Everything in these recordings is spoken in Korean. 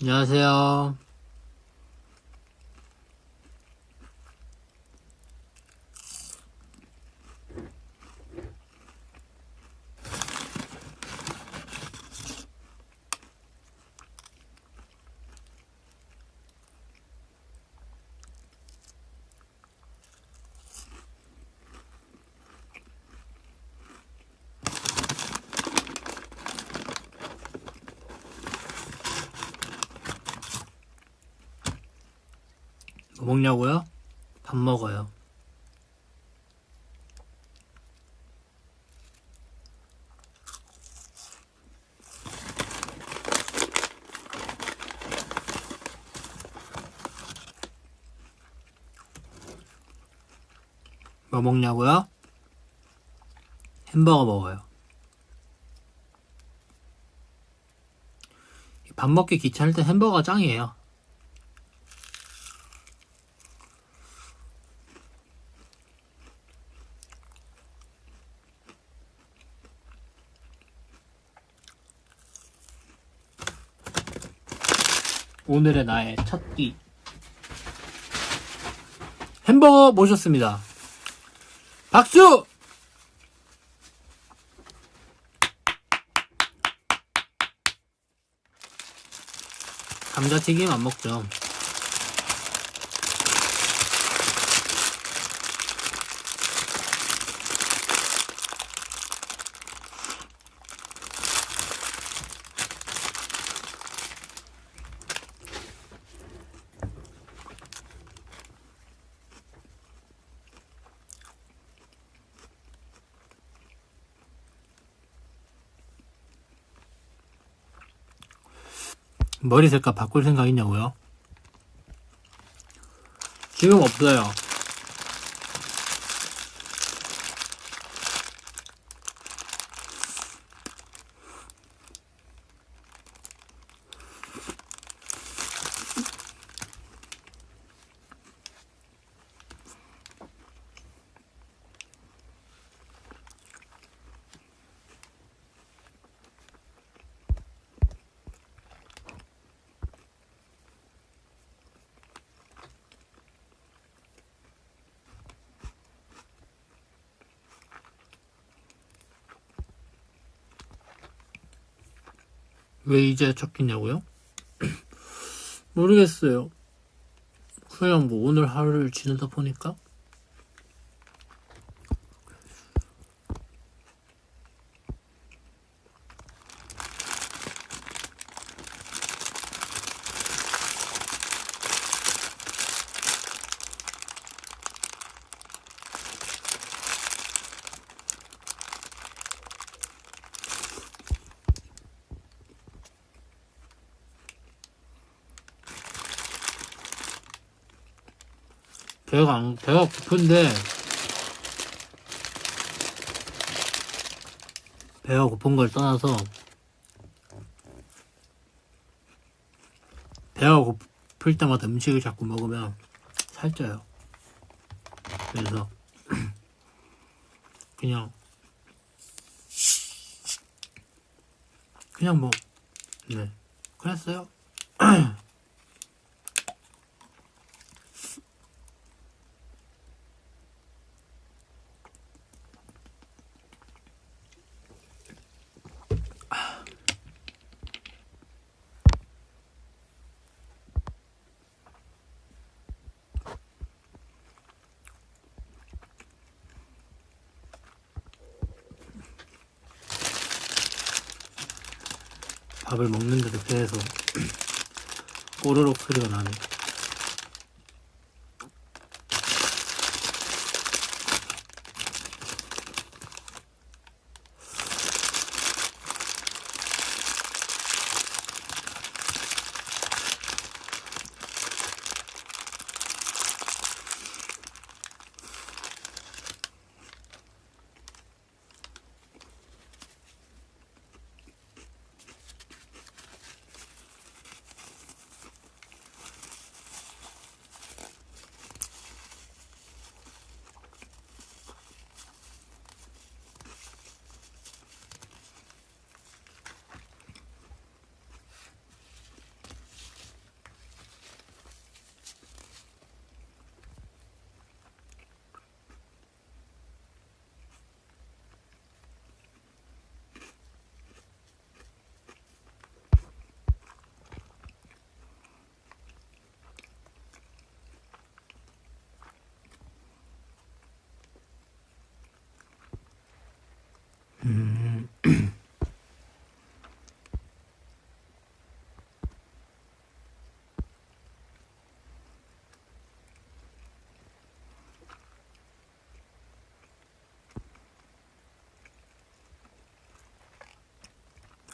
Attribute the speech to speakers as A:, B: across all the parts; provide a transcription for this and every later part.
A: 안녕하세요. 뭐 먹냐고요? 밥 먹어요. 뭐 먹냐고요? 햄버거 먹어요. 밥 먹기 귀찮을 때 햄버거가 짱이에요. 오늘의 나의 첫 끼. 햄버거 모셨습니다. 박수! 감자튀김 안 먹죠. 머리 색깔 바꿀 생각 있냐고요? 지금 없어요. 왜 이제 쳤겠냐고요? 모르겠어요. 그냥 뭐 오늘 하루를 지내다 보니까 배가 고픈데 배가 고픈 걸 떠나서 배가 고플 때마다 음식을 자꾸 먹으면 살쪄요. 그래서 그냥 뭐 네 그랬어요. 밥을 먹는데도 배에서 꼬르륵 소리가 나네.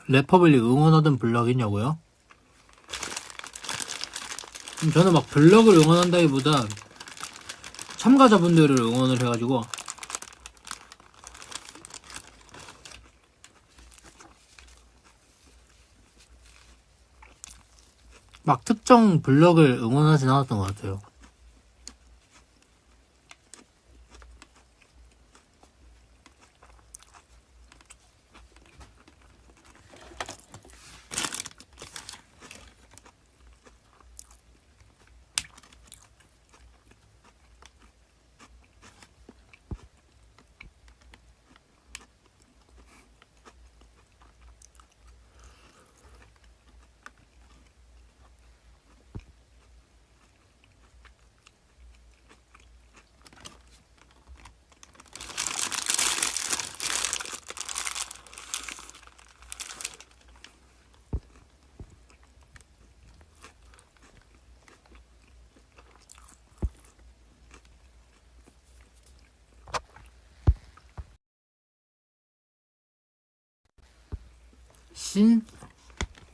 A: 래퍼블릭 응원하던 블럭 있냐고요? 저는 막 블럭을 응원한다기보다 참가자분들을 응원을 해가지고 막 특정 블럭을 응원하진 않았던 것 같아요.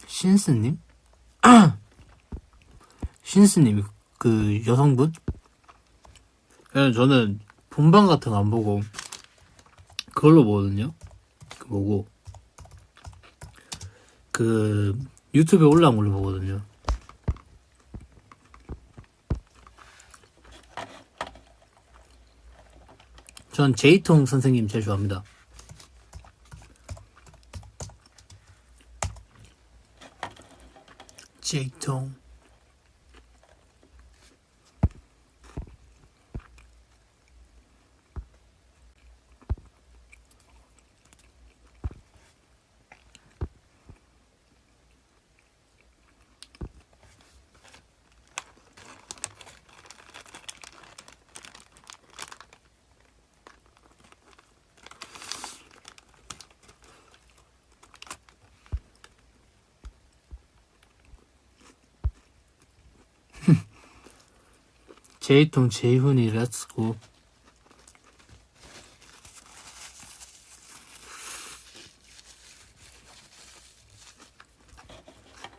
A: 신스님? 신스님, 그 여성분? 그냥 저는 본방 같은 거 안 보고 그걸로 보거든요. 그 유튜브에 올라온 걸로 보거든요. 전 제이통 선생님 제일 좋아합니다. 제이통. 제이통, 제이훈이, 렛츠고.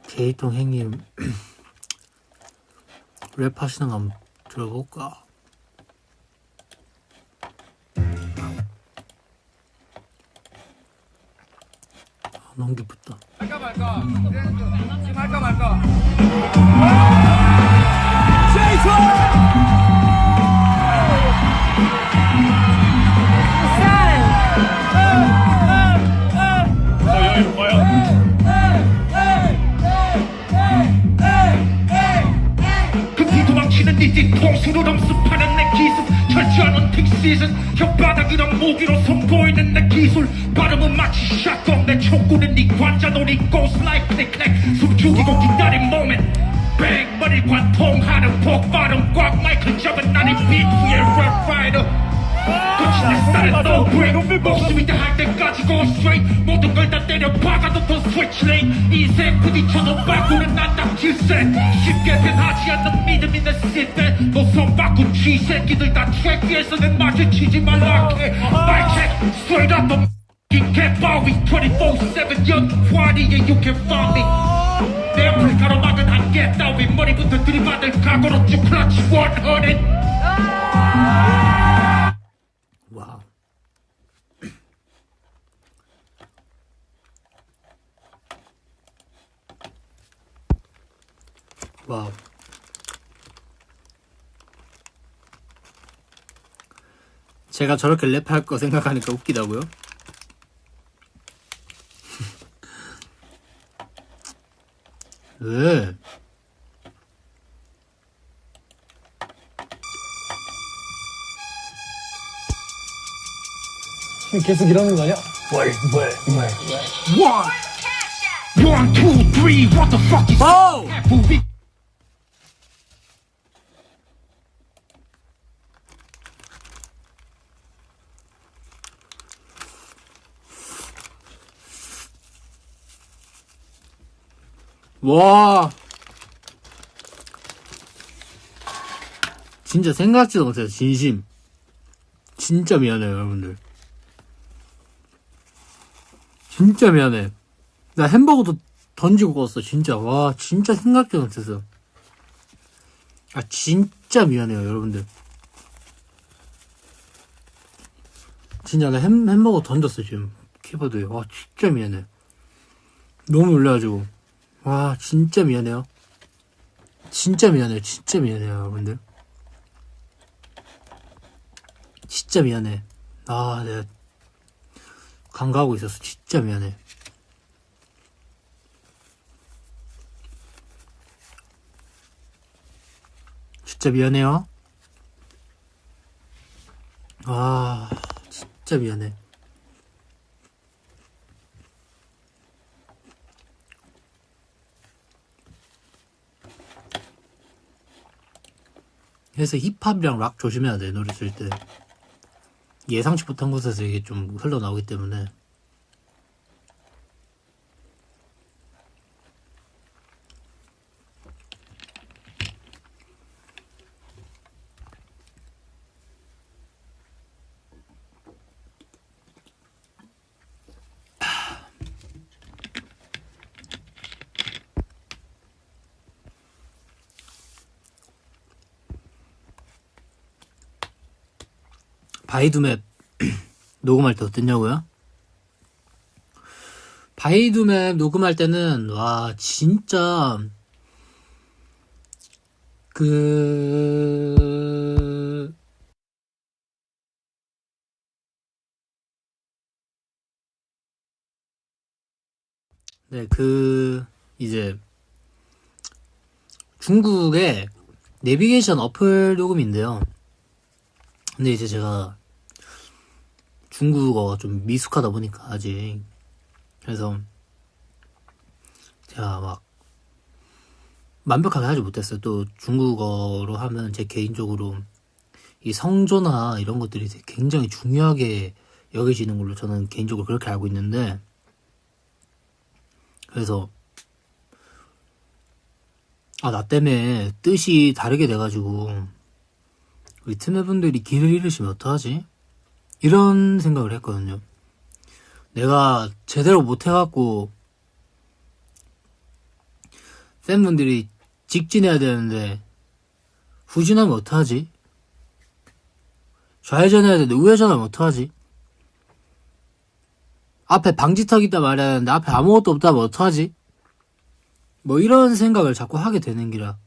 A: 제이통 행님 랩 하시는 거 한번 들어볼까? 아, 너무 기쁘다.
B: 할까 말까? 지금 할까 말까?
C: 금기 도망치는 네 뒤통수를 엄습하는 내 기술 철저한 틱시즌 혓바닥이랑 모기로 선보이는 내 기술 발음은 마치 샷건 내 촉구는 네 관자놀이 goes like click click 숨 죽이고 기다린 모멘 뱅 머리 관통하는 폭발음 꽉 마이크 잡은 나의 비트의 랩파이터 거친 내 스타일은 no break 목숨이 다할 때까지 go straight 모든 걸 다 때려 박아도 더 switch lane 인생 부딪혀도 바꾸는 난다 질색 쉽게 변하지 않는 믿음이 내 시대 노선 바꾼 쥐새끼들 다 트랙 위에서는 마주치지 말라 해 마이 체크 straight up the f***ing 개바위 24/7 연화리에 you can find me 내 앞을 가로막은 한계 따위 머리부터 들이받을 각오로 쭉 클러치 100
A: 와우. 와우. 제가 저렇게 랩할 거 생각하니까 웃기다고요? 왜?
D: 계속 이러는 거 아니야? 뭘.
C: 1, 2, 3 what the fuck is
A: 와우!
C: movie
A: 와. 진짜 생각지도 못해요, 진심. 진짜 미안해요, 여러분들. 진짜 미안해. 나 햄버거도 던지고 갔어 진짜. 와 진짜 생각도 못했어. 아 진짜 미안해요 여러분들. 진짜 나 햄버거 던졌어 지금 키보드에. 와 진짜 미안해. 너무 놀라가지고. 와 진짜 미안해요. 진짜 미안해요. 진짜 미안해요 여러분들. 진짜 미안해. 아 내가 간과하고 있었어. 진짜 미안해. 진짜 미안해요. 아 진짜 미안해. 그래서 힙합이랑 락 조심해야 돼 노래 쓸 때. 예상치 못한 곳에서 이게 좀 흘러나오기 때문에. 바이두맵 녹음할 때 어땠냐고요? 바이두맵 녹음할 때는 와 진짜 이제 중국의 내비게이션 어플 녹음인데요. 근데 이제 제가 중국어가 좀 미숙하다 보니까 아직. 그래서 제가 막 완벽하게 하지 못했어요. 또 중국어로 하면 제 개인적으로 이 성조나 이런 것들이 굉장히 중요하게 여겨지는 걸로 저는 개인적으로 그렇게 알고 있는데, 그래서 나 때문에 뜻이 다르게 돼가지고 우리 틈의분들이 길을 잃으시면 어떡하지? 이런 생각을 했거든요. 내가 제대로 못해갖고 팬분들이 직진해야 되는데 후진하면 어떡하지? 좌회전해야 되는데 우회전하면 어떡하지? 앞에 방지턱 있다 말해야 하는데 앞에 아무것도 없다면 어떡하지? 뭐 이런 생각을 자꾸 하게 되는 기라.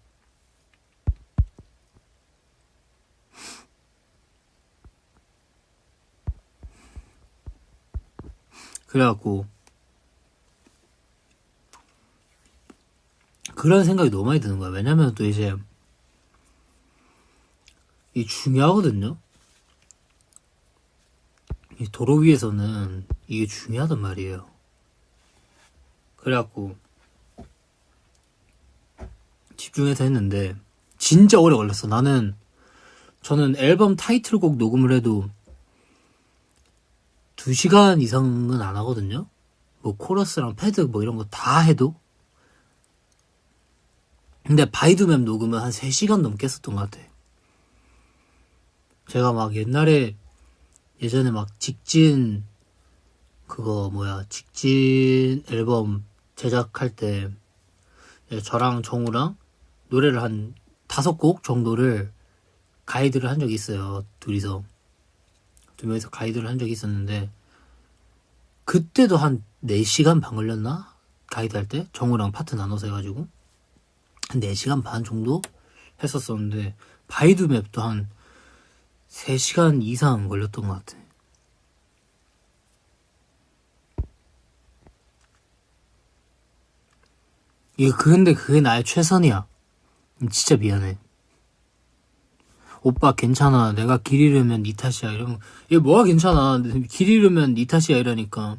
A: 그래갖고 그런 생각이 너무 많이 드는 거야. 왜냐면 또 이제 이 중요하거든요. 이 도로 위에서는 이게 중요하단 말이에요. 그래갖고 집중해서 했는데 진짜 오래 걸렸어. 저는 앨범 타이틀곡 녹음을 해도 2시간 이상은 안 하거든요. 뭐 코러스랑 패드 뭐 이런 거 다 해도. 근데 바이두맵 녹음은 한 3시간 넘게 했었던 것 같아. 제가 막 예전에 막 직진 앨범 제작할 때 저랑 정우랑 노래를 한 5곡 정도를 가이드를 한 적이 있어요. 둘이서 2명이서 가이드를 한 적이 있었는데, 그때도 한 4시간 반 걸렸나? 가이드 할 때 정우랑 파트 나눠서 해가지고 한 4시간 반 정도 했었었는데, 바이두맵도 한 3시간 이상 걸렸던 것 같아. 근데 그게 나의 최선이야. 진짜 미안해. 오빠 괜찮아. 내가 길 잃으면 니 탓이야. 이러면 얘 뭐가 괜찮아. 길 잃으면 니 탓이야 이러니까.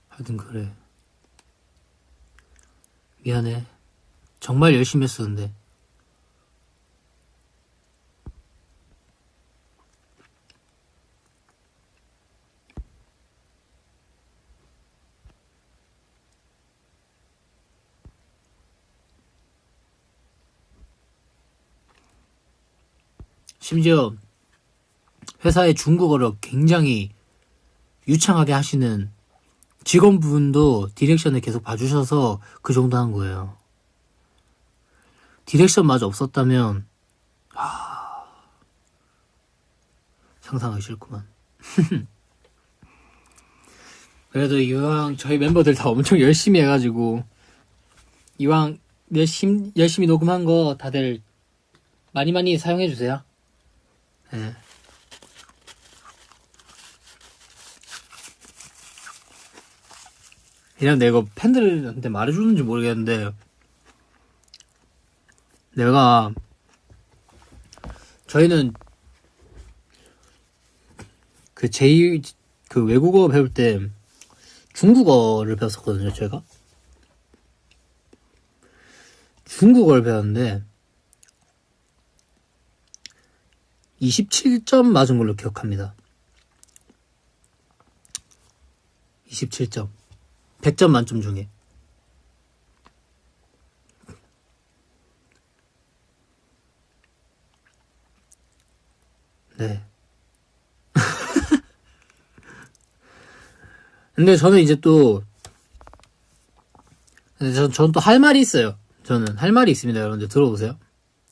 A: 하여튼 그래. 미안해. 정말 열심히 했었는데. 심지어 회사의 중국어를 굉장히 유창하게 하시는 직원분도 디렉션을 계속 봐주셔서 그 정도 한 거예요. 디렉션마저 없었다면 상상하기 싫구만. 그래도 이왕 저희 멤버들 다 엄청 열심히 해가지고 이왕 열심히 녹음한 거 다들 많이 사용해주세요. 네. 그냥 내가 이거 팬들한테 말해주는지 모르겠는데 내가 저희는 그 외국어 배울 때 중국어를 배웠었거든요. 제가 중국어를 배웠는데 27점 맞은 걸로 기억합니다. 27점 100점 만점 중에. 네. 근데 저는 이제 또 저는 또 할 말이 있어요. 저는 할 말이 있습니다. 여러분들 들어보세요.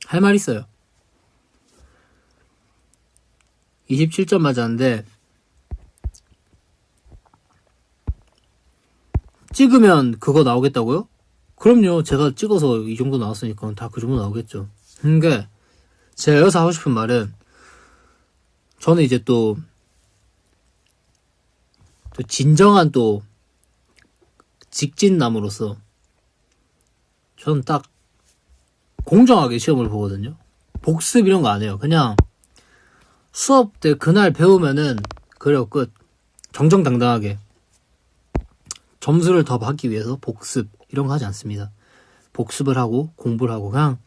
A: 할 말이 있어요. 27점 맞았는데 찍으면 그거 나오겠다고요? 그럼요. 제가 찍어서 이 정도 나왔으니까 다 그 정도 나오겠죠. 그러니까 제가 여기서 하고 싶은 말은 저는 이제 또 진정한 또 직진남으로서 저는 딱 공정하게 시험을 보거든요. 복습 이런 거 안 해요. 그냥 수업 때 그날 배우면은 그래요 끝. 정정당당하게 점수를 더 받기 위해서 복습 이런 거 하지 않습니다. 복습을 하고 공부를 하고 그냥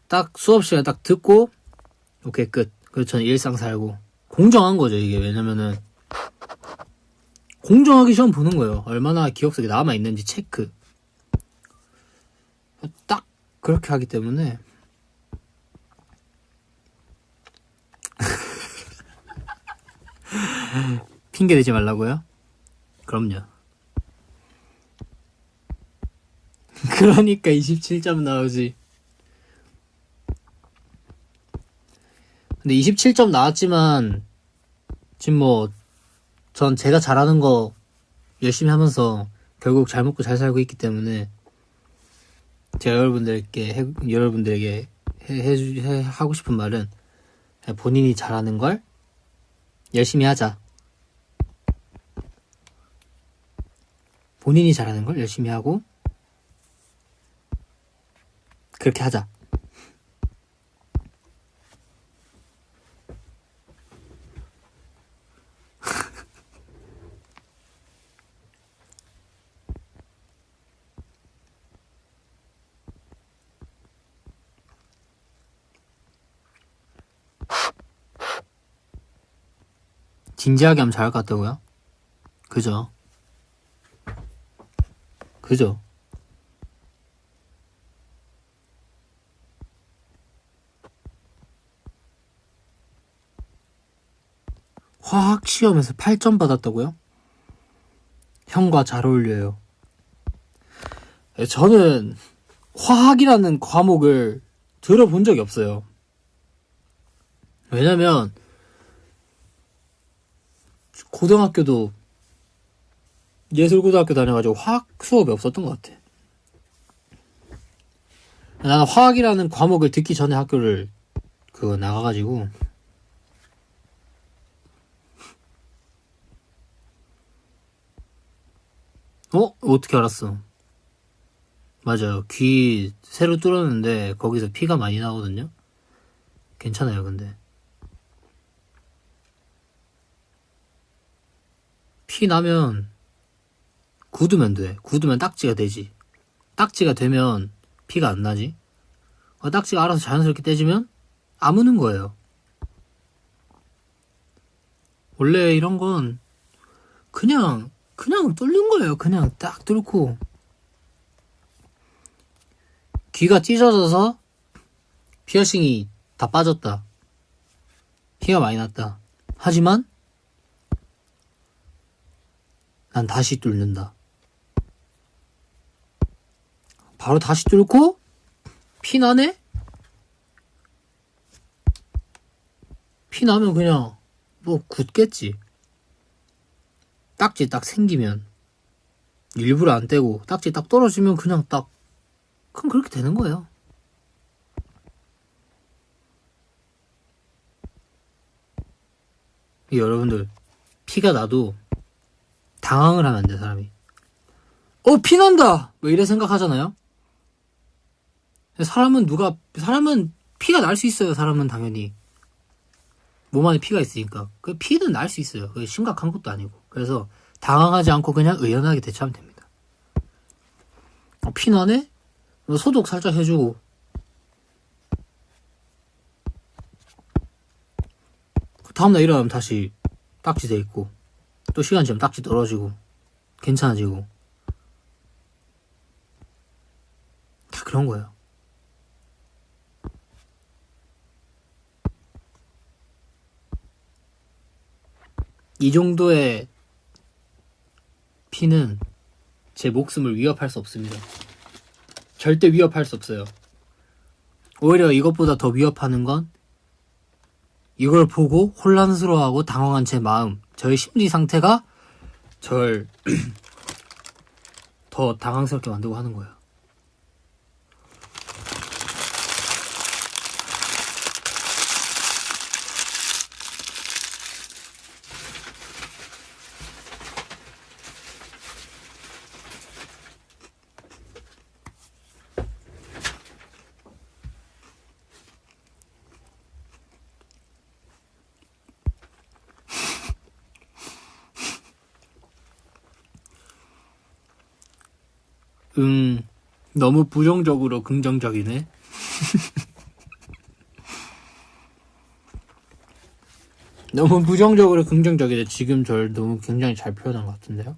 A: 딱 수업 시간에 딱 듣고 오케이 끝. 그래서 저는 일상 살고 공정한 거죠 이게. 왜냐면은 공정하게 시험 보는 거예요. 얼마나 기억 속에 남아있는지 체크. 딱 그렇게 하기 때문에 핑계 대지 말라고요? 그럼요. 그러니까 27점 나오지. 근데 27점 나왔지만 지금 뭐 전 제가 잘하는 거 열심히 하면서 결국 잘 먹고 잘 살고 있기 때문에 제가 여러분들에게 하고 싶은 말은 본인이 잘하는 걸 열심히 하자. 본인이 잘하는 걸 열심히 하고 그렇게 하자. 진지하게 하면 잘할 것 같다고요? 그죠? 그죠? 화학 시험에서 8점 받았다고요? 형과 잘 어울려요. 저는 화학이라는 과목을 들어본 적이 없어요. 왜냐면 고등학교도 예술고등학교 다녀가지고 화학 수업이 없었던 것 같아. 나는 화학이라는 과목을 듣기 전에 학교를 나가가지고 어떻게 알았어? 맞아요. 귀 새로 뚫었는데 거기서 피가 많이 나거든요. 괜찮아요. 근데 피 나면 굳으면 돼. 굳으면 딱지가 되지. 딱지가 되면 피가 안 나지. 딱지가 알아서 자연스럽게 떼지면 아무는 거예요. 원래 이런 건 그냥 뚫린 거예요. 그냥 딱 뚫고 귀가 찢어져서 피어싱이 다 빠졌다. 피가 많이 났다. 하지만 난 다시 뚫는다. 바로 다시 뚫고 피 나네? 피 나면 그냥 뭐 굳겠지. 딱지 딱 생기면 일부러 안 떼고 딱지 딱 떨어지면 그냥 딱 그럼 그렇게 되는 거예요. 여러분들 피가 나도 당황을 하면 안 돼. 사람이 피 난다 뭐 이래 생각하잖아요. 사람은 피가 날 수 있어요. 사람은 당연히 몸 안에 피가 있으니까 그 피는 날 수 있어요. 그게 심각한 것도 아니고. 그래서 당황하지 않고 그냥 의연하게 대처하면 됩니다. 피 나네? 소독 살짝 해주고 다음날 일어나면 다시 딱지 돼 있고 또 시간 지나면 딱지 떨어지고 괜찮아지고 다 그런 거예요. 이 정도의 피는 제 목숨을 위협할 수 없습니다. 절대 위협할 수 없어요. 오히려 이것보다 더 위협하는 건 이걸 보고 혼란스러워하고 당황한 제 마음, 저의 심리 상태가 절 더 당황스럽게 만들고 하는 거예요. 너무 부정적으로 긍정적이네. 너무 부정적으로 긍정적이네. 지금 절 너무 굉장히 잘 표현한 것 같은데요.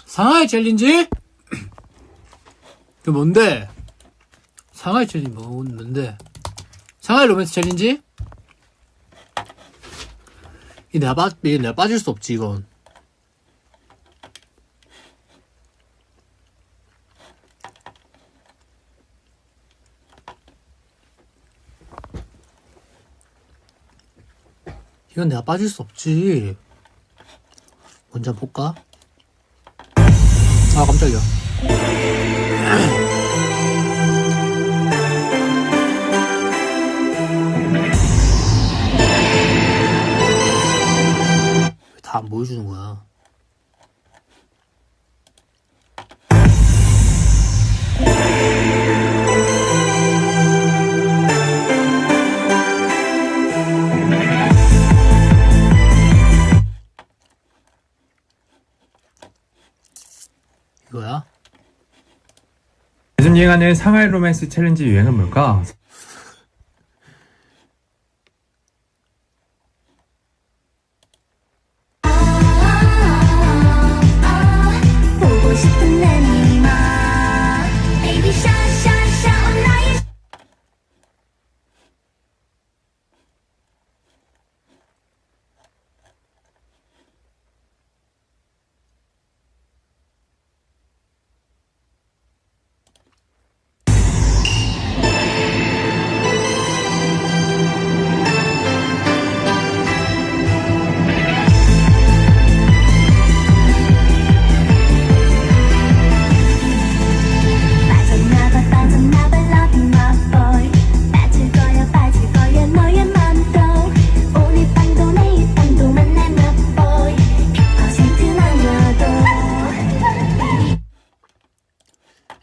A: 상하이 챌린지? 그 뭔데? 상하이 챌린지 뭔데? 상하이 로맨스 챌린지? 이게 내가 빠질 수 없지 이건. 이건 내가 빠질 수 없지. 먼저 볼까? 아 깜짝이야. 왜 다 안 보여주는 거야? 이거야?
E: 요즘 유행하는 상하이 로맨스 챌린지 유행은 뭘까?
F: 보고 싶은 내 니마 Baby 샤샤샤 나의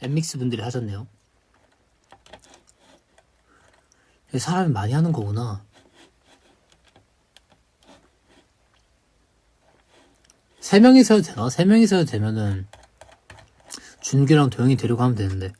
A: 엠믹스 분들이 하셨네요. 사람이 많이 하는 거구나. 3명이서 해도 되나? 3명이서 해도 되면은 준규랑 도영이 데리고 가면 되는데.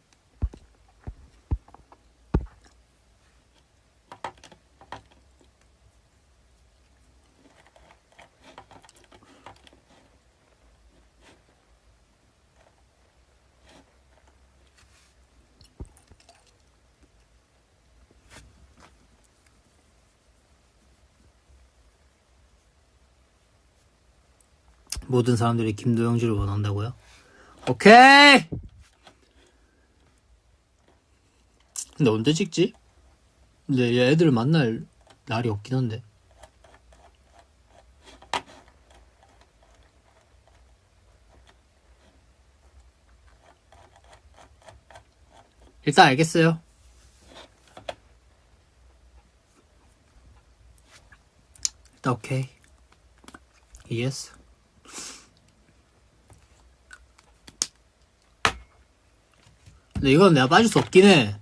A: 모든 사람들이 김도영지를 원한다고요? 오케이! 근데 언제 찍지? 근데 얘 애들 만날 날이 없긴 한데. 일단 알겠어요. 일단 오케이. 예스. 근데 이건 내가 빠질 수 없긴 해.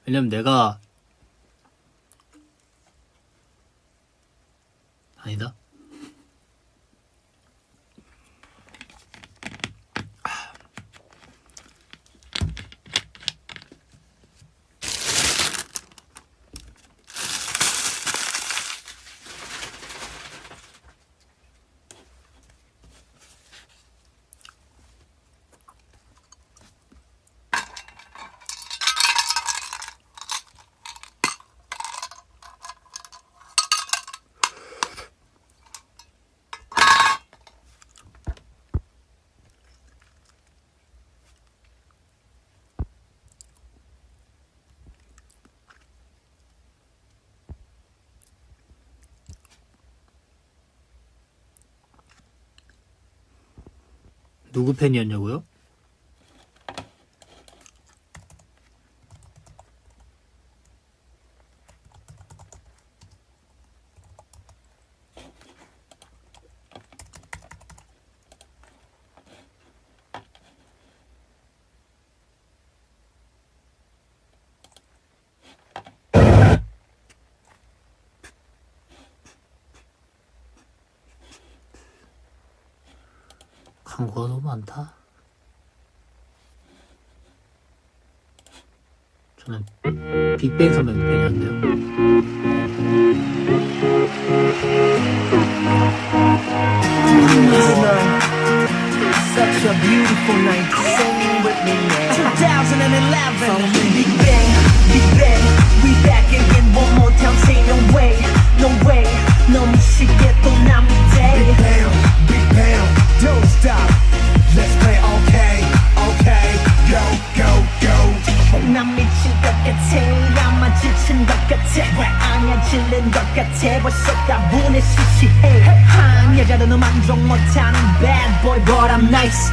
A: 왜냐면 내가 아니다. 누구 팬이었냐고요? 광고가 너무 많다. 저는 빅뱅 선배님 팬이었는데요.
G: Such a beautiful night. Sing with me now. 2011. Big Bang, Big Bang. We back again one more time. Say no way, no way. 너무 쉽게 또 남은 day. Big Bang, Big Bang. Don't stop. Let's play okay, okay. Go, go, go. 난 미친 것 같아. 아마 지친 것 같아. 왜 아냐 질린 것 같아. 벌써 다분해 시시해. 한 여자로는 만족 못하는 bad boy but I'm nice.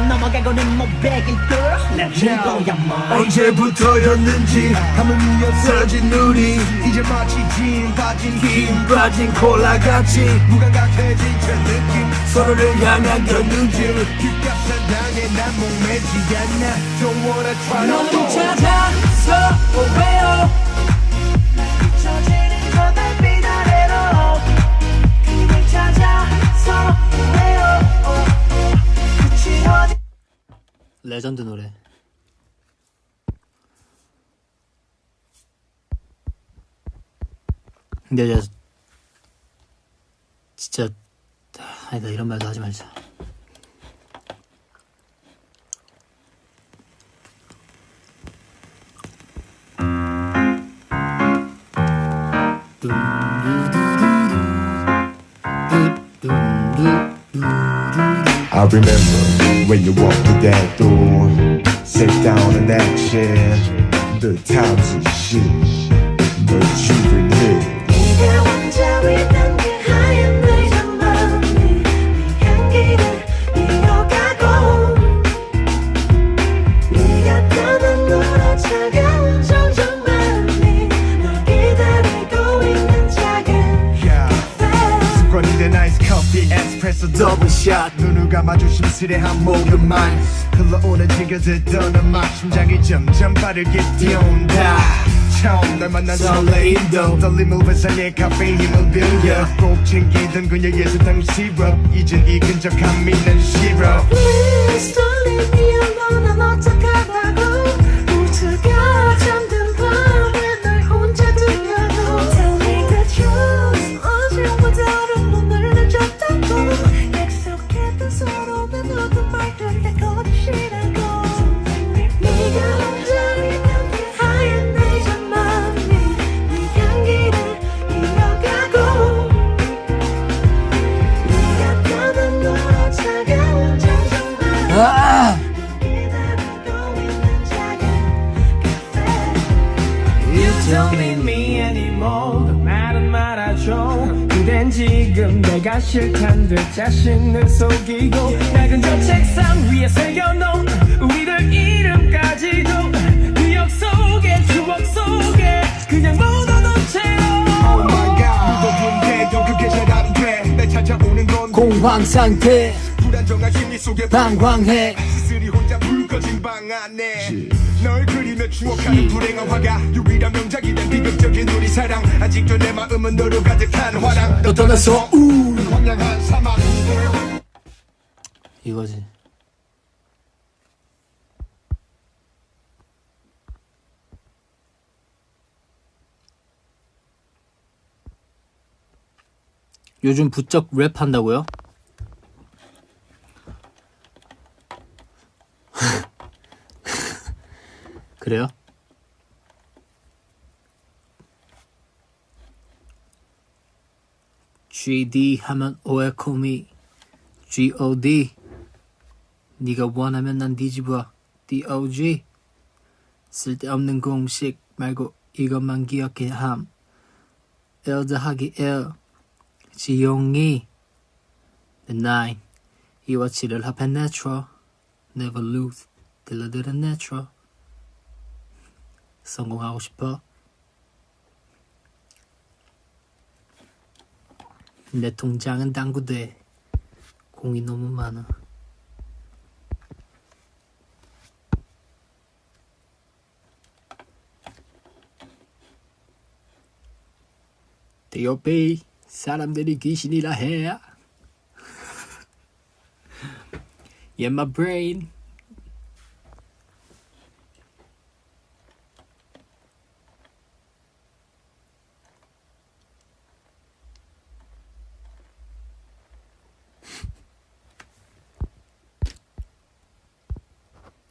G: 넘어가고는 못 베길 girl. 이거야만
H: 언제부터였는지 가뭄이어 사라진 우리 이제 마치 진 빠진 콜라같이 무감각해진 저 느낌 서로를 향한 견눈질 귓가 사랑에 난 목매지 않나 Don't wanna try no more 너는 찾아서 왜요 잊혀지는 저 달빛 아래로 그댈 찾아서 왜요 끝이 어디
A: 레전드 노래. 근데 이제 진짜 아니다 이런 말도 하지 말자.
H: I remember when you walked through that door Sat down in that chair The times of shit But you bring it
F: 네가 혼자 있던 그 하얀 널 마음이 네 향기를 이어가고 네가 떠난 너로 차가운 정적 마음이 널 기다리고 있는 작은
H: Yeah 습관이 된 아이스 커피 에스프레소 더블 샷 눈을 감아주신 쓸쓸해한 목요만 흘러오는 지겨졌던 음악 심장이 점점 빠르게 뛰어온다 처음 널 만난 설레임도 떨림을 회상해 카페인 힘을 빌려 꼭 챙기던 그녀의 사탕 시럽 이젠 이 근적함이 난 싫어
F: Please don't leave me alone 난 어떡하라고 모두가 잠든 밤에 널 혼자 두려고 Tell me the truth 어제보다 어른 눈을 늦었다고 약속했던 서로는 모든 말들 다 거짓이라고 네가 혼자 있는 그 하얀 내 전망이 네 향기를 이어가고 네가 떠난 너로 차가운 정성만 기다리고 있는 작은 카페
G: You don't need me anymore 말은 말아줘 그댄 지금 내가 싫단 듯 자신을 속이고 낡은 저 책상 위에 새겨놓은 우리들 이름 가지고 기억 속에 추억 속에 그냥 묻어둔 채로
H: Oh my god 묻어둔 대도 그게 잘 안 돼 날 찾아오는 건
D: 공황 상태
H: 불안정한 심리 속에
D: 방황해
H: 쓸쓸히 혼자 불 꺼진 방 안에 널 그리며 추억하는 불행한 화가 유일한 명작이 된 비극적인 우리 사랑 아직도 내 마음은 너로 가득한 화랑
D: 너 떠나서
H: 황량한 사막
A: 이거지. 요즘 부쩍 랩한다고요? 그래요? GD 하면 오에코미 GOD 네가 원하면 난 뒤집어 DOG 쓸데없는 공식 말고 이것만 기억해 함 L 더하기 L 지용이 The 9 이와 7을 합해 natural Never lose 딜러들은 natural 성공하고 싶어 내 통장은 당구돼 공이 너무 많아 내 옆에 사람들이 귀신이라 해 Yeah my brain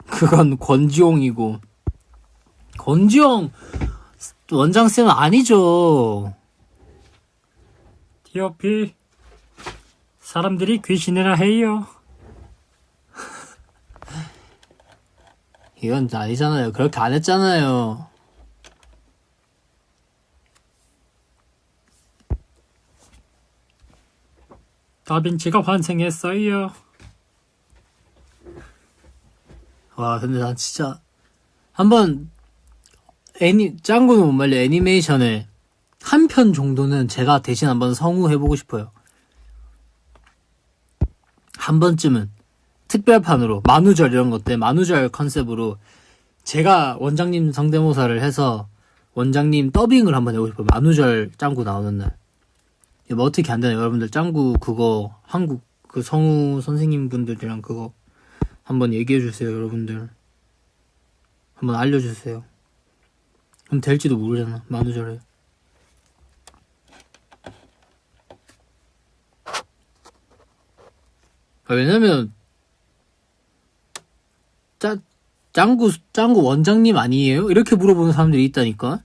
A: 그건 권지용이고 권지용 원장쌤은 아니죠.
I: D.O.P. 사람들이 귀신이라 해요.
A: 이건 아니잖아요. 그렇게 안 했잖아요.
I: 다빈치가 환생했어요.
A: 와 근데 난 진짜 한번 짱구는 못 말려 애니메이션에 한 편 정도는 제가 대신 한번 성우해보고 싶어요. 한 번쯤은 특별판으로 만우절 이런 것들 만우절 컨셉으로 제가 원장님 성대모사를 해서 원장님 더빙을 한번 해보고 싶어요. 만우절 짱구 나오는 날. 뭐 어떻게 안 되나요? 여러분들 짱구 그거 한국 그 성우 선생님 분들이랑 그거 한번 얘기해주세요. 여러분들 한번 알려주세요. 그럼 될지도 모르잖아. 만우절에. 왜냐면 짱구 원장님 아니에요? 이렇게 물어보는 사람들이 있다니까.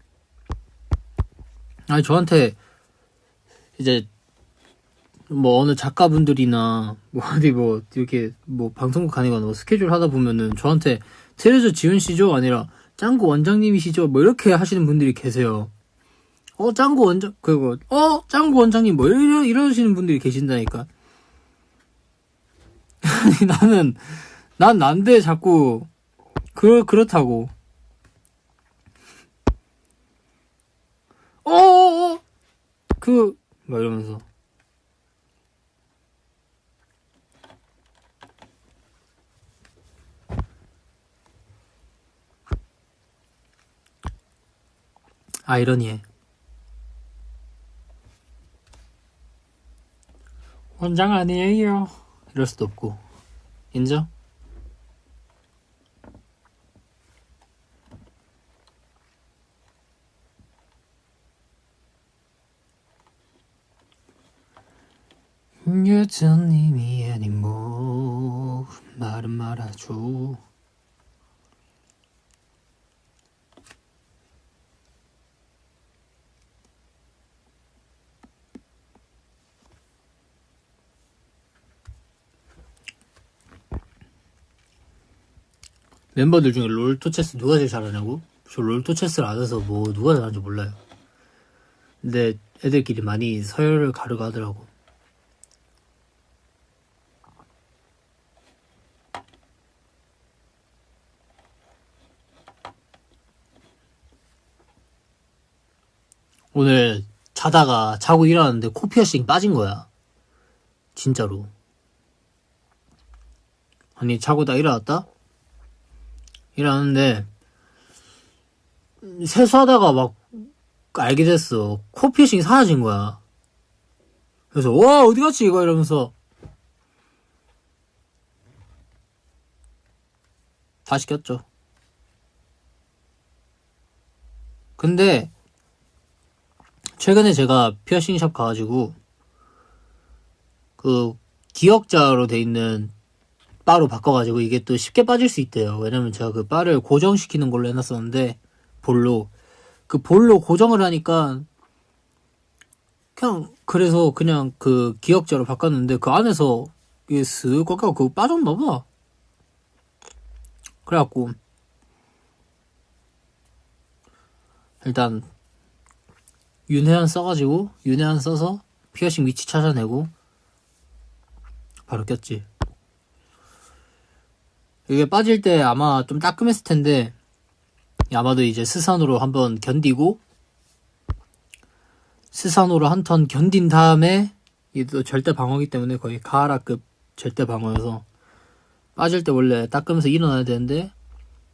A: 아니 저한테 이제 뭐 어느 작가분들이나 뭐 어디 뭐 이렇게 뭐 방송국 아니거나 뭐 스케줄 하다 보면은 저한테 트레저 지훈씨죠? 아니라 짱구 원장님이시죠? 뭐 이렇게 하시는 분들이 계세요. 짱구 원장 그리고 짱구 원장님 뭐 이러시는 분들이 계신다니까. 아니 난 난데 자꾸 그렇다고. 막 이러면서. 아이러니해.
I: 원장 아니에요.
A: 이럴 수도 없고. 인정? 여전님이 아닌 뭐 말은 말아줘. 멤버들 중에 롤토체스 누가 제일 잘하냐고? 저 롤토체스를 안 해서 뭐 누가 잘하는지 몰라요. 근데 애들끼리 많이 서열을 가르고 하더라고. 오늘 자다가 자고 일어났는데 코 피어싱 빠진 거야. 진짜로. 아니 자고 다 일어났다? 일어났는데 세수하다가 막 알게 됐어. 코 피어싱이 사라진 거야. 그래서 와 어디 갔지 이거 이러면서 다시 꼈죠. 근데 최근에 제가 피어싱샵 가가지고 그 기역자로 돼 있는 바로 바꿔가지고 이게 또 쉽게 빠질 수 있대요. 왜냐면 제가 그 바를 고정시키는 걸로 해놨었는데 볼로 그 볼로 고정을 하니까 그래서 그냥 그 기역자로 바꿨는데 그 안에서 이게 쓱 꺾여 그거 빠졌나봐. 그래갖고 일단 윤회한 써가지고 윤회한 써서 피어싱 위치 찾아내고 바로 꼈지. 이게 빠질 때 아마 좀 따끔했을 텐데 아마도 이제 스산으로 한번 견디고 스산으로 한 턴 견딘 다음에 이도 절대 방어기 때문에 거의 가하라급 절대 방어여서 빠질 때 원래 따끔해서 일어나야 되는데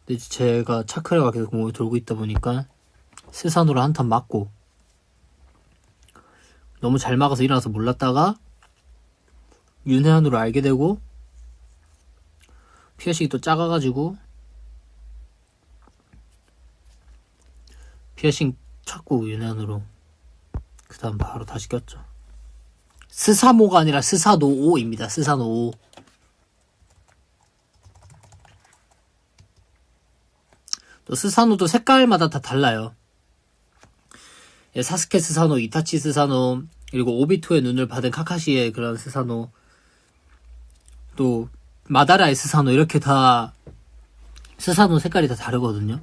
A: 근데 제가 차크레가 계속 몸을 돌고 있다 보니까 스산으로 한 턴 맞고 너무 잘 막아서 일어나서 몰랐다가 윤회한으로 알게 되고 피어싱이 또 작아가지고 피어싱 찾고 윤회한으로 그 다음 바로 다시 꼈죠. 스사모가 아니라 스사노오입니다. 스사노오. 또 스사노도 색깔마다 다 달라요. 예, 사스케 스사노, 이타치 스사노, 그리고 오비토의 눈을 받은 카카시의 그런 스사노, 또 마다라의 스사노 이렇게 다 스사노 색깔이 다 다르거든요.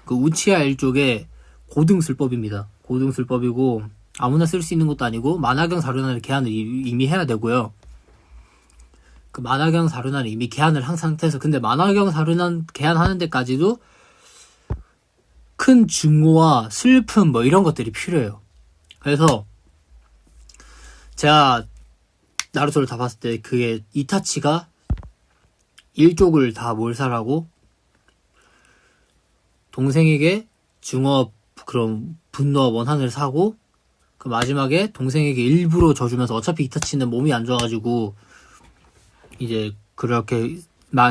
A: 그 우치아 일족의 고등술법입니다. 고등술법이고 아무나 쓸 수 있는 것도 아니고 만화경 사륜안을 개안을 이미 해야 되고요. 그 만화경 사륜안을 이미 개안을 한 상태에서 근데 만화경 사륜안 개안하는 데까지도 큰 증오와 슬픔 뭐 이런 것들이 필요해요. 그래서 제가 나루토를 다 봤을 때 그게 이타치가 일족을 다 몰살하고 동생에게 증오 그런 분노와 원한을 사고 그 마지막에 동생에게 일부러 져주면서 어차피 이타치는 몸이 안 좋아가지고 이제 그렇게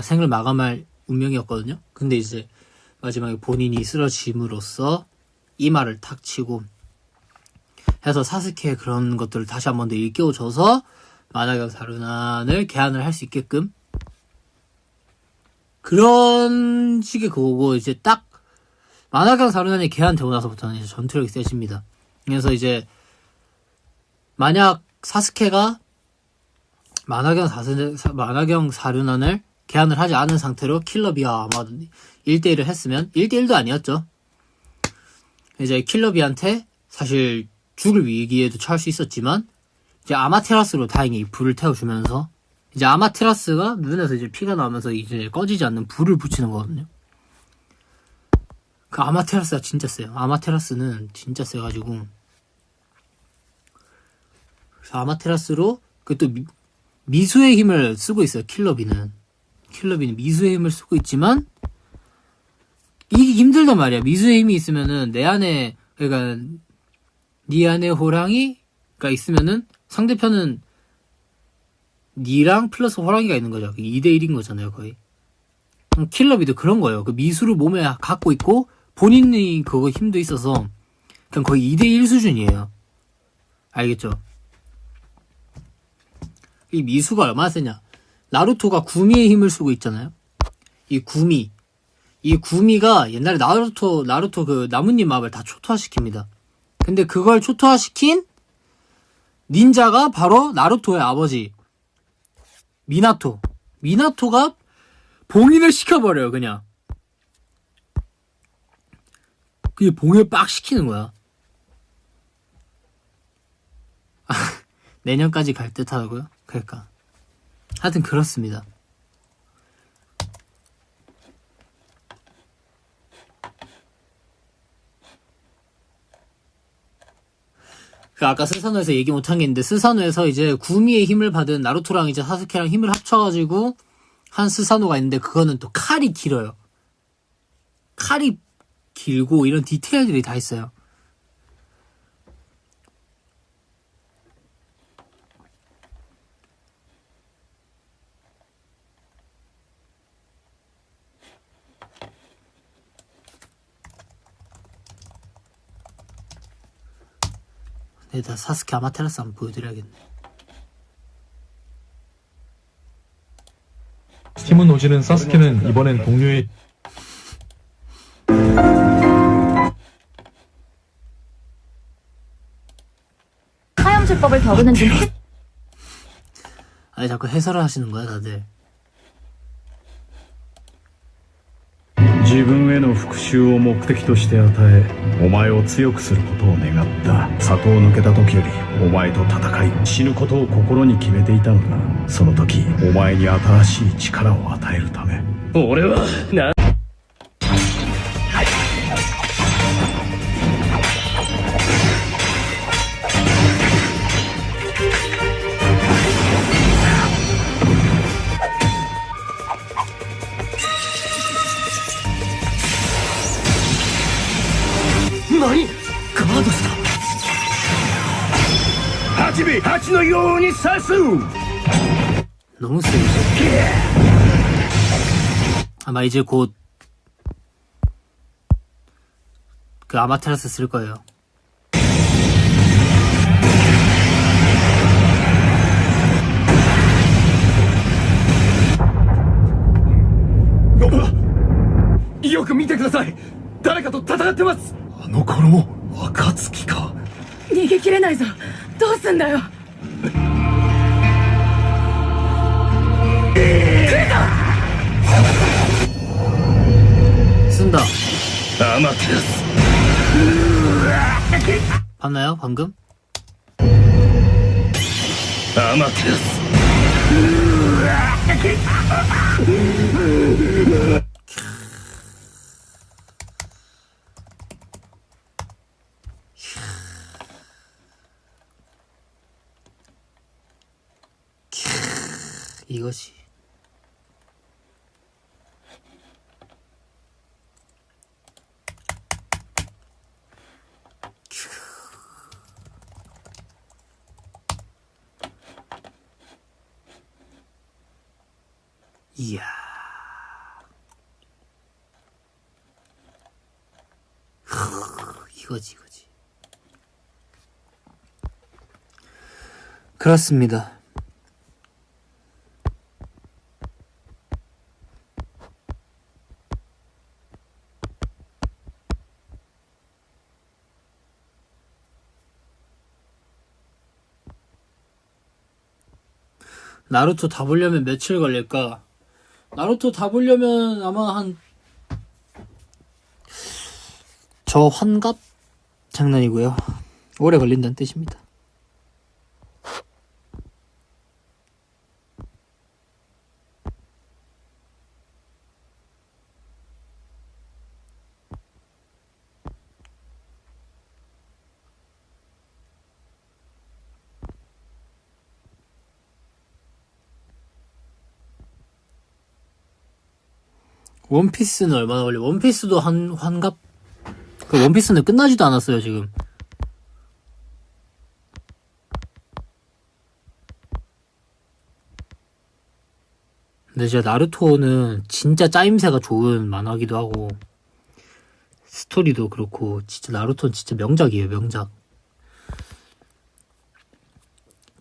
A: 생을 마감할 운명이었거든요. 근데 이제 마지막에 본인이 쓰러짐으로써 이마를 탁 치고 해서 사스케의 그런 것들을 다시 한 번 더 일깨워줘서 만화경 사륜안을 개안을 할 수 있게끔 그런 식의 그거고 이제 딱 만화경 사륜안이 개안되고 나서부터는 이제 전투력이 세집니다. 그래서 이제 만약 사스케가 만화경 사륜안을 개안을 하지 않은 상태로 킬러비와 아마 1대1을 했으면 1대1도 아니었죠. 이제 킬러비한테 사실 죽을 위기에도 처할 수 있었지만 이제 아마테라스로 다행히 불을 태워주면서 이제 아마테라스가 눈에서 이제 피가 나오면서 이제 꺼지지 않는 불을 붙이는 거거든요. 그 아마테라스가 진짜 세요. 아마테라스는 진짜 세가지고 그래서 아마테라스로 그 또 미수의 힘을 쓰고 있어요. 킬러비는 미수의 힘을 쓰고 있지만 이기기 힘들단 말이야. 미수의 힘이 있으면은 내 안에, 그러니까 네 안에 호랑이가 있으면은 상대편은 니랑 플러스 호랑이가 있는 거죠. 2대1인 거잖아요, 거의. 킬러비도 그런 거예요. 그 미수를 몸에 갖고 있고 본인이 그거 힘도 있어서 그냥 거의 2대1 수준이에요. 알겠죠? 이 미수가 얼마나 세냐? 나루토가 구미의 힘을 쓰고 있잖아요. 이 구미가 옛날에 나루토 그 나뭇잎 마법을 다 초토화시킵니다. 근데 그걸 초토화시킨 닌자가 바로 나루토의 아버지 미나토가 봉인을 시켜버려요. 그냥 그게 봉인을 빡 시키는 거야. 내년까지 갈 듯 하다고요? 그러니까 하여튼 그렇습니다. 그 아까 스사노에서 얘기 못한 게 있는데, 스사노에서 이제 구미의 힘을 받은 나루토랑 이제 사스케랑 힘을 합쳐가지고 한 스사노가 있는데, 그거는 또 칼이 길어요. 칼이 길고 이런 디테일들이 다 있어요. 내가 사스케 아마테라스 한번 보여드려야겠네.
E: 팀은 오지는 사스케는 이번엔 동료의
J: 화염술법을 겨루는 중
A: 아니 자꾸 해설을 하시는 거야 다들.
C: 自分への復讐を目的として与えお前を強くすることを願った。里を抜けた時よりお前と戦い死ぬことを心に決めていたのだ。その時お前に新しい力を与えるため。俺はな
H: 何ガードした
C: 八尾八のように刺す。
A: 너무 세죠. 아마 이제 곧 그 아마테라스 쓸 거예요.
H: 어? よく見てください。誰かと戦ってます。あの頃も暁か。
J: 逃げ切れないぞ。どうすんだよ。
A: 쓴다.
C: アマテラス。
A: 봤나요 방금?
C: アマテラス。
A: 이것이 이야 이거지 그렇습니다. 나루토 다 보려면 며칠 걸릴까? 나루토 다 보려면 아마 저 환갑? 장난이고요. 오래 걸린다는 뜻입니다. 원피스는 얼마나 걸려? 원피스도 환갑? 그 원피스는 끝나지도 않았어요, 지금. 근데 진짜 나루토는 진짜 짜임새가 좋은 만화기도 하고, 스토리도 그렇고, 진짜 나루토는 진짜 명작이에요, 명작.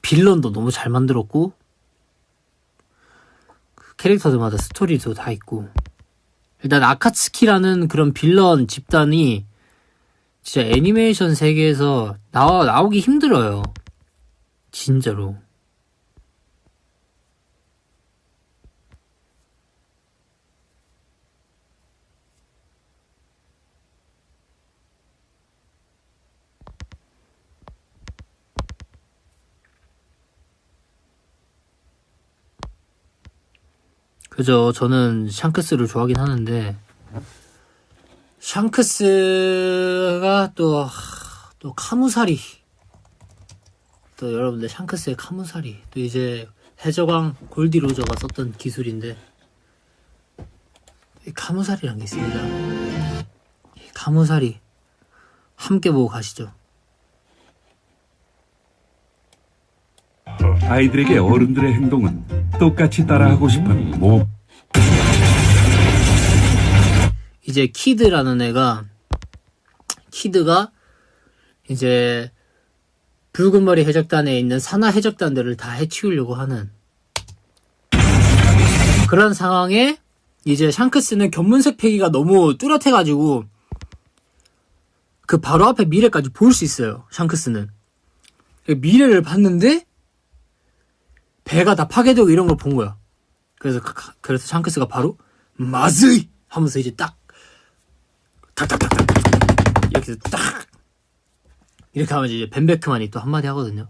A: 빌런도 너무 잘 만들었고, 캐릭터들마다 스토리도 다 있고, 일단 아카츠키라는 그런 빌런 집단이 진짜 애니메이션 세계에서 나오기 힘들어요. 진짜로. 그죠. 저는 샹크스를 좋아하긴 하는데, 샹크스가 또 카무사리. 또 여러분들 샹크스의 카무사리. 또 이제 해적왕 골디로저가 썼던 기술인데, 이 카무사리란 게 있습니다. 이 카무사리. 함께 보고 가시죠.
C: 아이들에게 어른들의 행동은 똑같이 따라하고 싶은
A: 이제 키드가 이제 붉은 머리 해적단에 있는 산하 해적단들을 다 해치우려고 하는 그런 상황에 이제 샹크스는 견문색 패기가 너무 뚜렷해가지고 그 바로 앞에 미래까지 볼 수 있어요. 샹크스는 미래를 봤는데 배가 다 파괴되고 이런 걸 본 거야. 그래서 샹크스가 바로 마즈이 하면서 이제 탁탁탁탁 이렇게 딱 이렇게 하면 이제 벤베크만이 또 한마디 하거든요.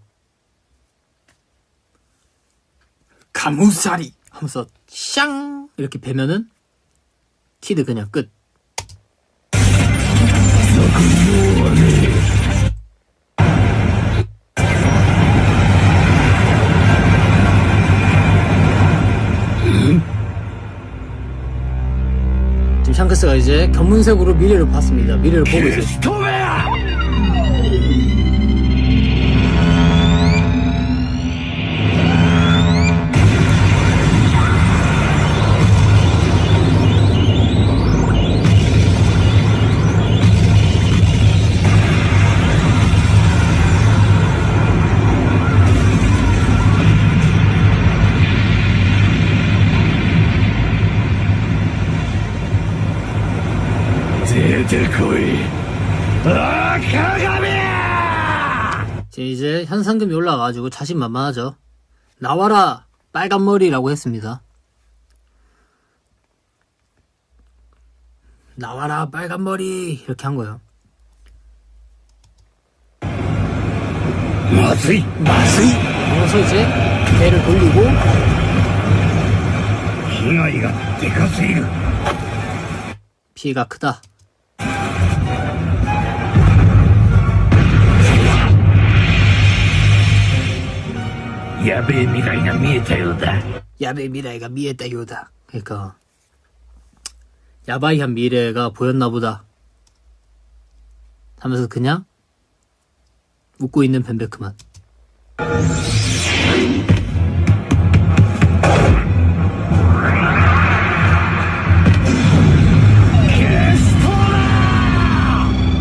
A: 가무사리 하면서 샹 이렇게 베면은 키드 그냥 끝. 지금 샹크스가 이제 견문색으로 미래를 봤습니다. 미래를 보고 있어요. 이제 현상금이 올라가가지고 자신만만하죠. 나와라 빨간 머리라고 했습니다. 나와라 빨간 머리 이렇게 한 거예요. 마스이 그래서 이제 배를 돌리고 피해가 크다.
C: 야베의 미래가
A: 미에타 요다. 그러니까 야바이한 미래가 보였나 보다 하면서 그냥 웃고 있는 벤베크만.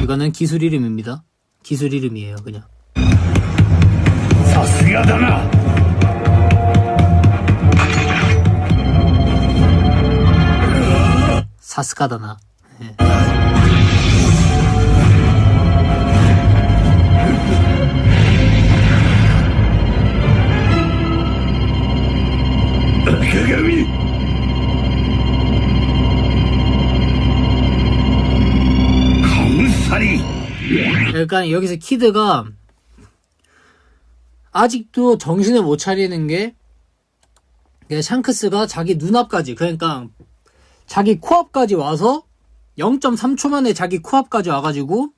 A: 이거는 기술 이름입니다. 기술 이름이에요, 그냥.
C: 사스야다나.
A: 사스가다나. 예. 그러니까 여기서 키드가 아직도 정신을 못 차리는 게 샹크스가 자기 눈앞까지, 그러니까 자기 코앞까지 와서 0.3초 만에 자기 코앞까지 와가지고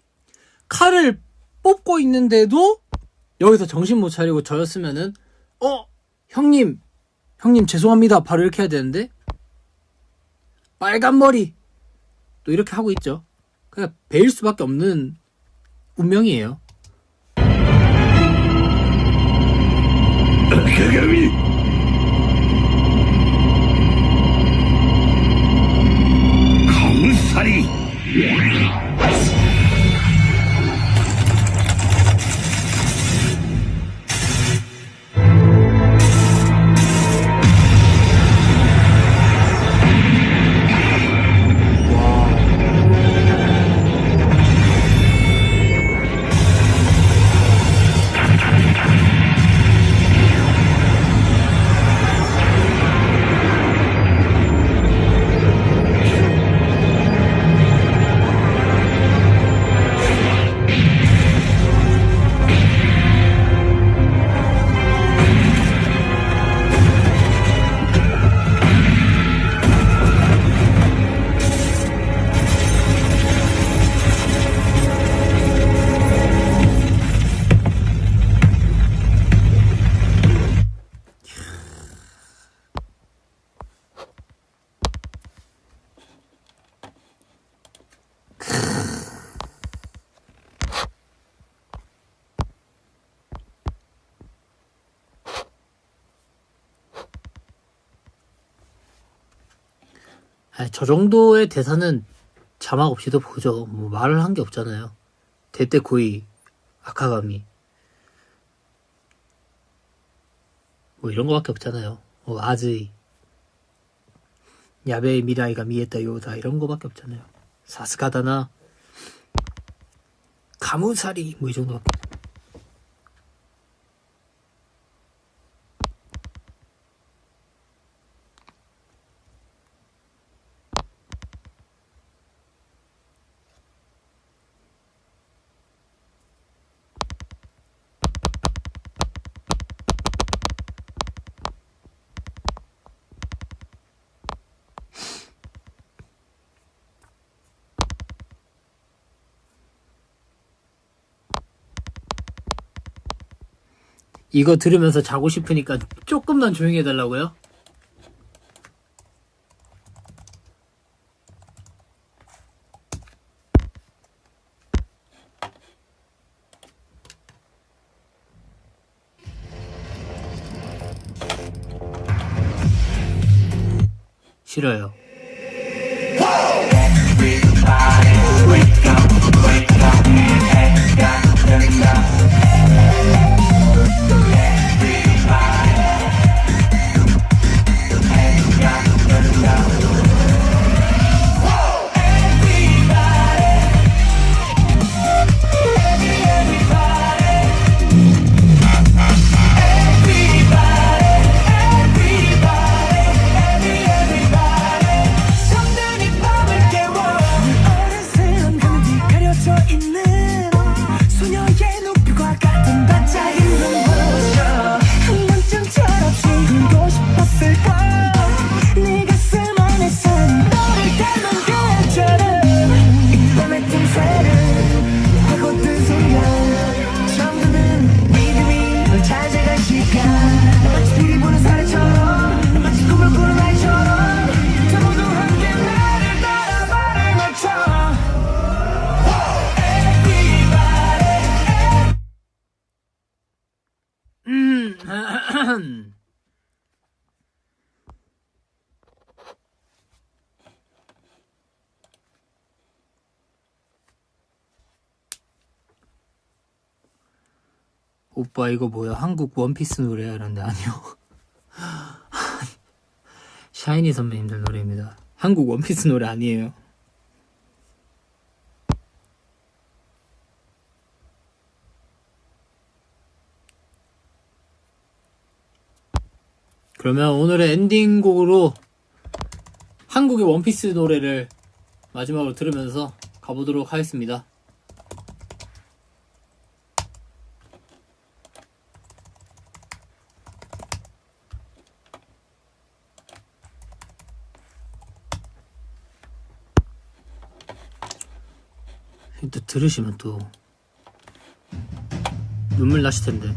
A: 칼을 뽑고 있는데도 여기서 정신 못 차리고 저였으면은 형님 죄송합니다 바로 이렇게 해야 되는데 빨간 머리 또 이렇게 하고 있죠. 그냥 배일 수밖에 없는 운명이에요.
C: 강살이
A: 저 정도의 대사는 자막 없이도 보죠. 뭐 말을 한 게 없잖아요. 대대 고이 아카가미 뭐 이런 거밖에 없잖아요. 아즈이 야베의 미라이가 미에타 요다 이런 거밖에 없잖아요. 사스가다나 가무사리 뭐 이 정도밖에 없어요. 이거 들으면서 자고 싶으니까 조금만 조용히 해달라고요? 싫어요. 오빠 이거 뭐야? 한국 원피스 노래야? 이런데 아니요. 샤이니 선배님들 노래입니다. 한국 원피스 노래 아니에요. 그러면 오늘의 엔딩곡으로 한국의 원피스 노래를 마지막으로 들으면서 가보도록 하겠습니다. 또 들으시면 또 눈물 나실 텐데.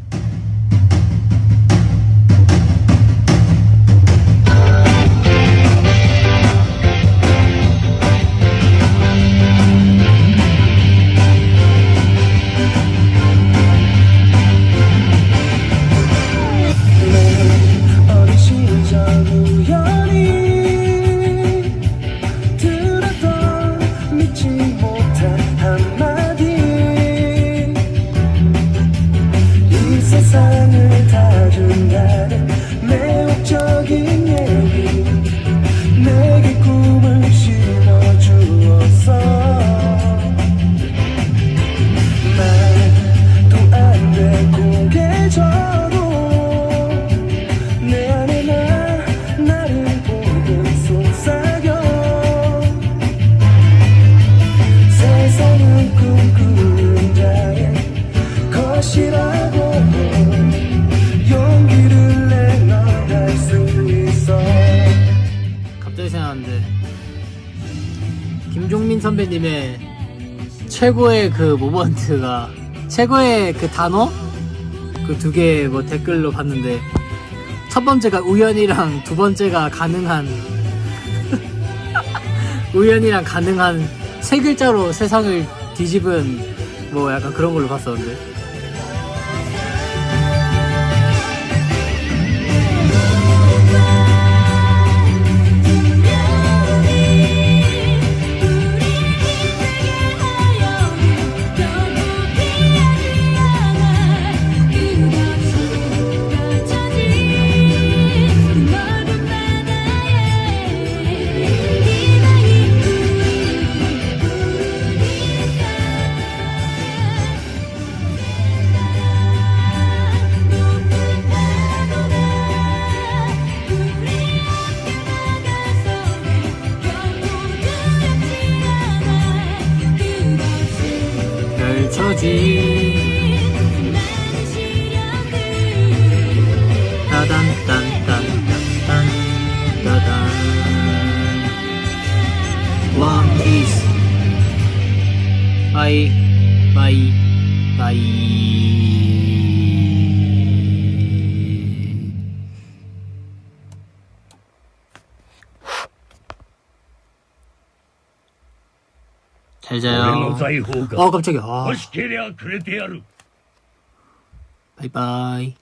A: 봤는데 김종민 선배님의 최고의 그 모먼트가 최고의 그 단어 그 두 개 뭐 댓글로 봤는데 첫 번째가 우연이랑 두 번째가 가능한 우연이랑 가능한 세 글자로 세상을 뒤집은 뭐 약간 그런 걸로 봤었는데 One Piece 바이 바이 바이 잘 자요. 깜짝이야. 바이바이.